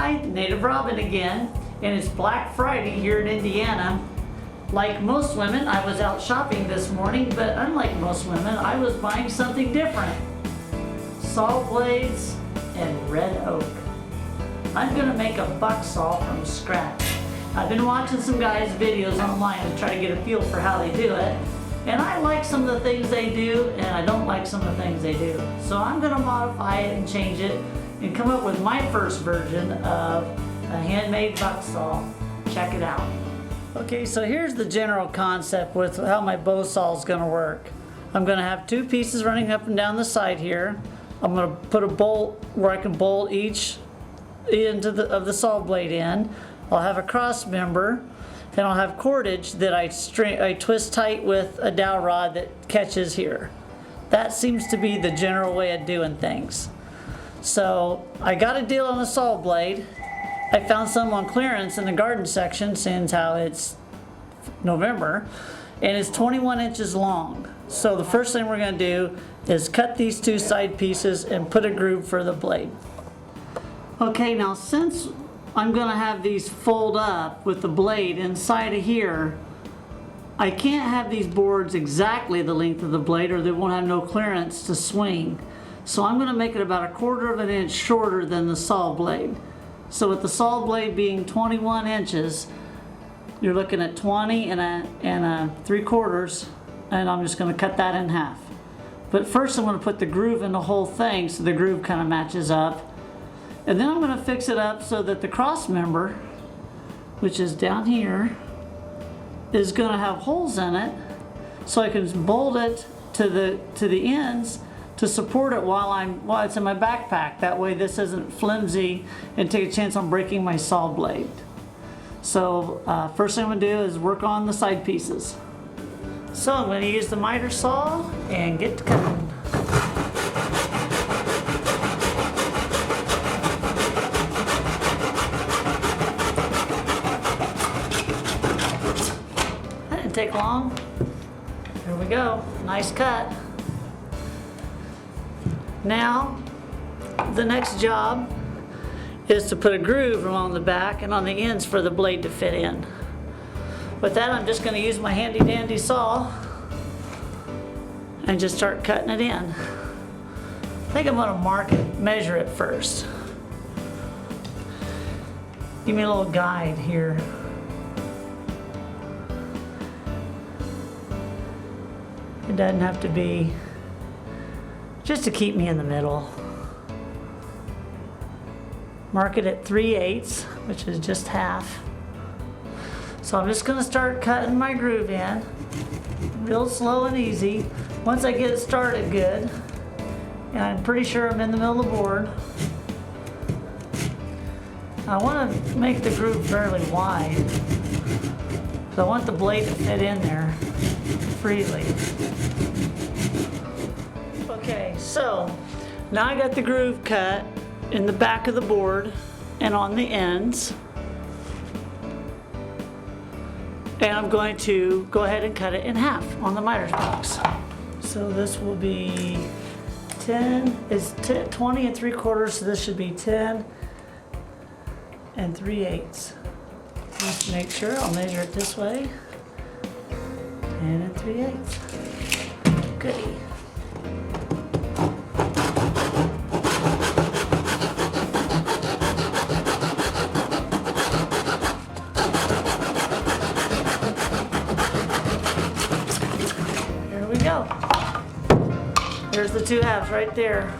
Hi, Native Robin again, and it's Black Friday here in Indiana. Like most women, I was out shopping this morning, but unlike most women, I was buying something different. Saw blades and red oak. I'm gonna make a bucksaw from scratch. I've been watching some guys' videos online to try to get a feel for how they do it, and I like some of the things they do, and I don't like some of the things they do. So I'm gonna modify it and change it and come up with my first version of a handmade bucksaw. Check it out. Okay, so here's the general concept with how my bow saw is going to work. I'm going to have two pieces running up and down the side here. I'm going to put a bolt where I can bolt each end of the saw blade in. I'll have a cross member, and I'll have cordage that I twist tight with a dowel rod that catches here. That seems to be the general way of doing things. So I got a deal on a saw blade. I found some on clearance in the garden section, since how it's November, and it's 21 inches long. So the first thing we're going to do is cut these two side pieces and put a groove for the blade. Okay, now since I'm going to have these fold up with the blade inside of here, I can't have these boards exactly the length of the blade or they won't have no clearance to swing. So I'm going to make it about 1/4 of an inch shorter than the saw blade. So with the saw blade being 21 inches, you're looking at 20 and a 3/4, and I'm just going to cut that in half. But first I'm going to put the groove in the whole thing so the groove kind of matches up. And then I'm going to fix it up so that the cross member, which is down here, is going to have holes in it, so I can bolt it to the ends to support it while it's in my backpack. That way this isn't flimsy and take a chance on breaking my saw blade. So first thing I'm going to do is work on the side pieces. So I'm going to use the miter saw and get to cutting. That didn't take long. Here we go. Nice cut. Now, the next job is to put a groove along the back and on the ends for the blade to fit in. With that, I'm just going to use my handy dandy saw and just start cutting it in. I think I'm going to measure it first. Give me a little guide here. It doesn't have to be, just to keep me in the middle. Mark it at 3/8, which is just half. So I'm just going to start cutting my groove in, real slow and easy. Once I get it started good, and I'm pretty sure I'm in the middle of the board, I want to make the groove fairly wide, because I want the blade to fit in there freely. Okay, so now I got the groove cut in the back of the board and on the ends. And I'm going to go ahead and cut it in half on the miter's box. So this will be 20 and 3/4, so this should be 10 and 3/8. Just make sure, I'll measure it this way. 10 and 3/8. Goodie. There's the two halves right there.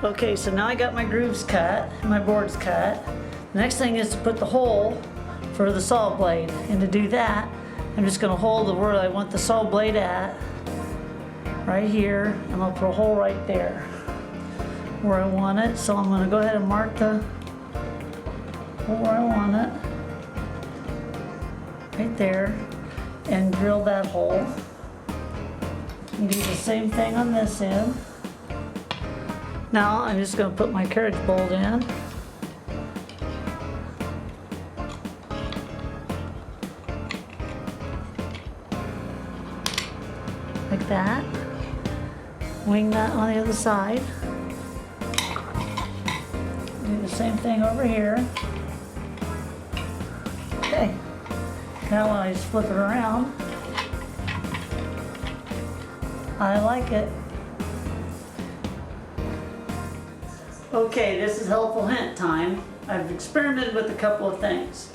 Okay, so now I got my grooves cut, my boards cut. The next thing is to put the hole for the saw blade. And to do that, I'm just going to hold where I want the saw blade at, right here. I'm going to put a hole right there where I want it. So I'm going to go ahead and mark the hole where I want it, right there, and drill that hole. And do the same thing on this end. Now I'm just going to put my carriage bolt in. Like that. Wing that on the other side. Do the same thing over here. Okay. Now when I just flip it around, I like it. Okay, this is helpful hint time. I've experimented with a couple of things.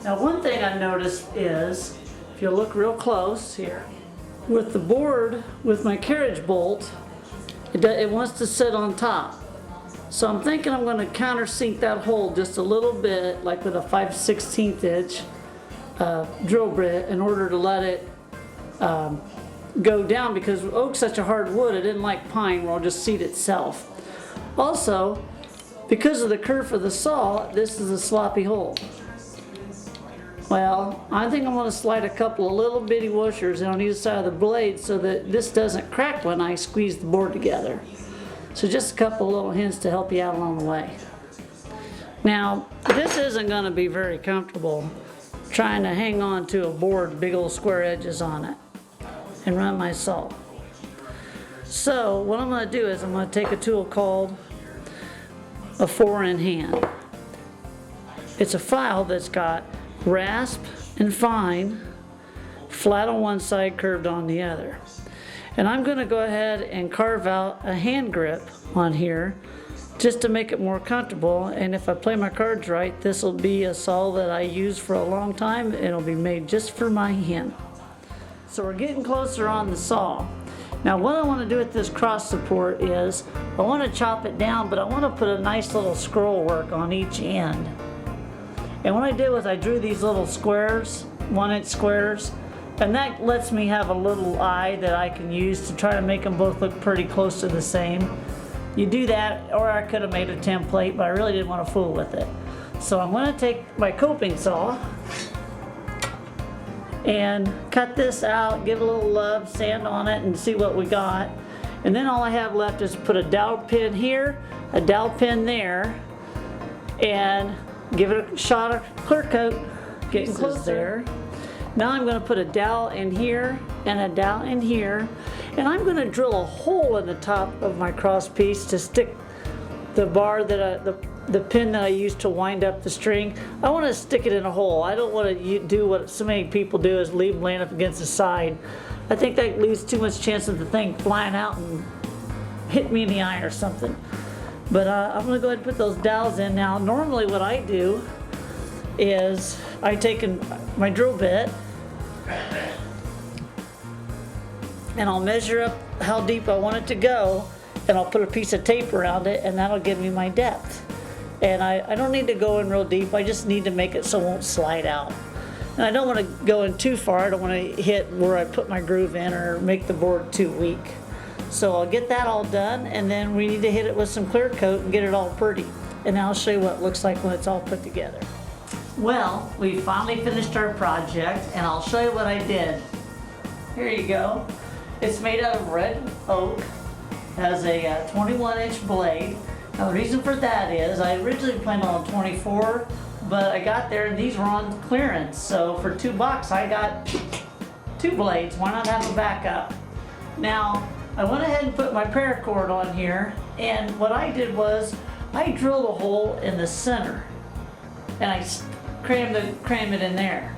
Now one thing I've noticed is, if you look real close here, with the board, with my carriage bolt, it wants to sit on top. So I'm thinking I'm going to countersink that hole just a little bit, like with a 5/16 inch drill bit, in order to let it go down, because oak's such a hard wood, it didn't like pine where it'll just seat itself. Also, because of the curve of the saw, this is a sloppy hole. Well, I think I'm going to slide a couple of little bitty washers on either side of the blade so that this doesn't crack when I squeeze the board together. So just a couple of little hints to help you out along the way. Now, this isn't going to be very comfortable trying to hang on to a board, big old square edges on it, and run my saw. So what I'm going to do is I'm going to take a tool called a 4-in hand. It's a file that's got rasp and fine, flat on one side, curved on the other. And I'm going to go ahead and carve out a hand grip on here just to make it more comfortable. And if I play my cards right, this will be a saw that I use for a long time. It'll be made just for my hand. So we're getting closer on the saw. Now what I want to do with this cross support is I want to chop it down, but I want to put a nice little scroll work on each end. And what I did was I drew these little squares, 1-inch squares, and that lets me have a little eye that I can use to try to make them both look pretty close to the same. You do that, or I could have made a template, but I really didn't want to fool with it. So I'm going to take my coping saw and cut this out, give it a little love, sand on it, and see what we got. And then all I have left is put a dowel pin here, a dowel pin there, and give it a shot of clear coat, getting close there. Now I'm going to put a dowel in here and a dowel in here, and I'm going to drill a hole in the top of my cross piece to stick the bar that the pin that I used to wind up the string. I want to stick it in a hole. I don't want to do what so many people do, is leave them laying up against the side. I think that leaves too much chance of the thing flying out and hit me in the eye or something. But I'm going to go ahead and put those dowels in now. Normally what I do is I take my drill bit and I'll measure up how deep I want it to go, and I'll put a piece of tape around it, and that'll give me my depth. And I don't need to go in real deep, I just need to make it so it won't slide out. And I don't want to go in too far, I don't want to hit where I put my groove in or make the board too weak. So I'll get that all done, and then we need to hit it with some clear coat and get it all pretty. And I'll show you what it looks like when it's all put together. Well, we finally finished our project, and I'll show you what I did. Here you go. It's made out of red oak, has a 21-inch blade. Now the reason for that is I originally planned on 24, but I got there and these were on clearance. So for $2 I got 2 blades. Why not have a backup? Now I went ahead and put my paracord on here, and what I did was I drilled a hole in the center and I crammed it in there,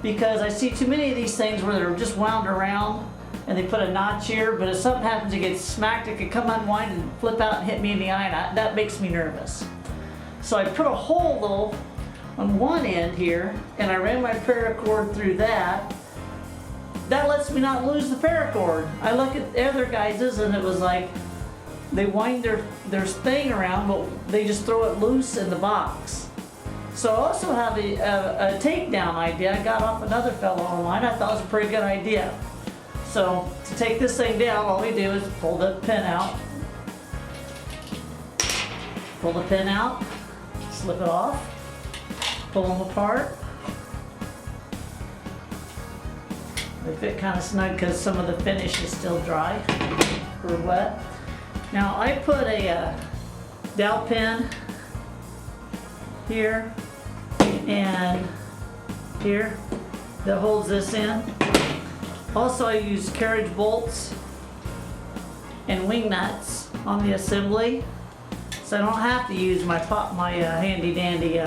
because I see too many of these things where they're just wound around and they put a notch here, but if something happens to get smacked, it could come unwind and flip out and hit me in the eye, and that makes me nervous. So I put a hole though on one end here, and I ran my paracord through that. That lets me not lose the paracord. I look at other guys' and it was like they wind their thing around, but they just throw it loose in the box. So I also have a takedown idea I got off another fellow online. I thought it was a pretty good idea. So to take this thing down, all we do is pull the pin out, slip it off, pull them apart. They fit kind of snug because some of the finish is still dry or wet. Now I put a dowel pin here and here that holds this in. Also, I use carriage bolts and wing nuts on the assembly so I don't have to use my handy dandy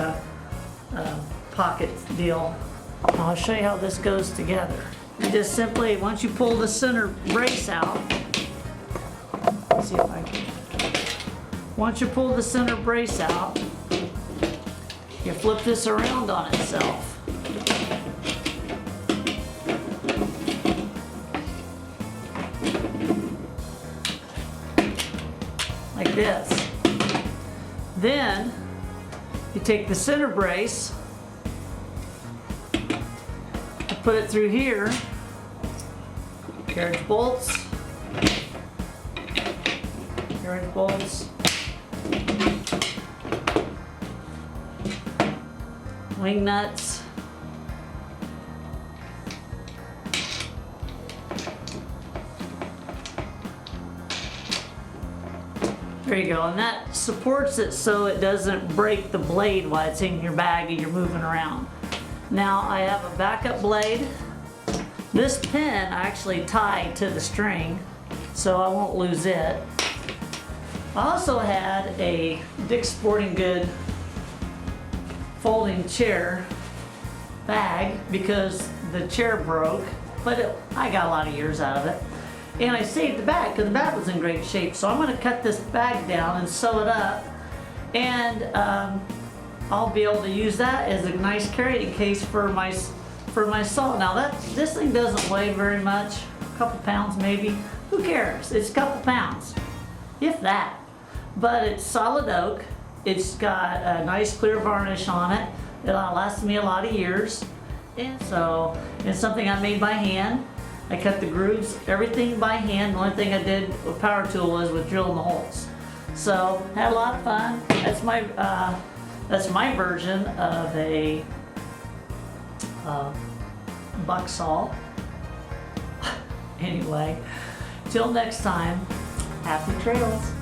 pocket deal. I'll show you how this goes together. You just simply, once you pull the center brace out, let's see if I can. Once you pull the center brace out, you flip this around on itself. Like this. Then you take the center brace, you put it through here, carriage bolts, wing nuts, there you go, and that supports it so it doesn't break the blade while it's in your bag and you're moving around. Now I have a backup blade. This pin I actually tied to the string so I won't lose it. I also had a Dick's Sporting Good folding chair bag because the chair broke, but I got a lot of years out of it. And I saved the bag because the bag was in great shape. So I'm going to cut this bag down and sew it up, and I'll be able to use that as a nice carrying case for my saw. Now this thing doesn't weigh very much, a couple pounds maybe. Who cares? It's a couple pounds, if that. But it's solid oak. It's got a nice clear varnish on it. It'll last me a lot of years. And so it's something I made by hand. I cut the grooves, everything by hand. The only thing I did with power tool was with drilling the holes. So had a lot of fun. That's my version of a Bucksaw. Anyway, till next time, happy trails.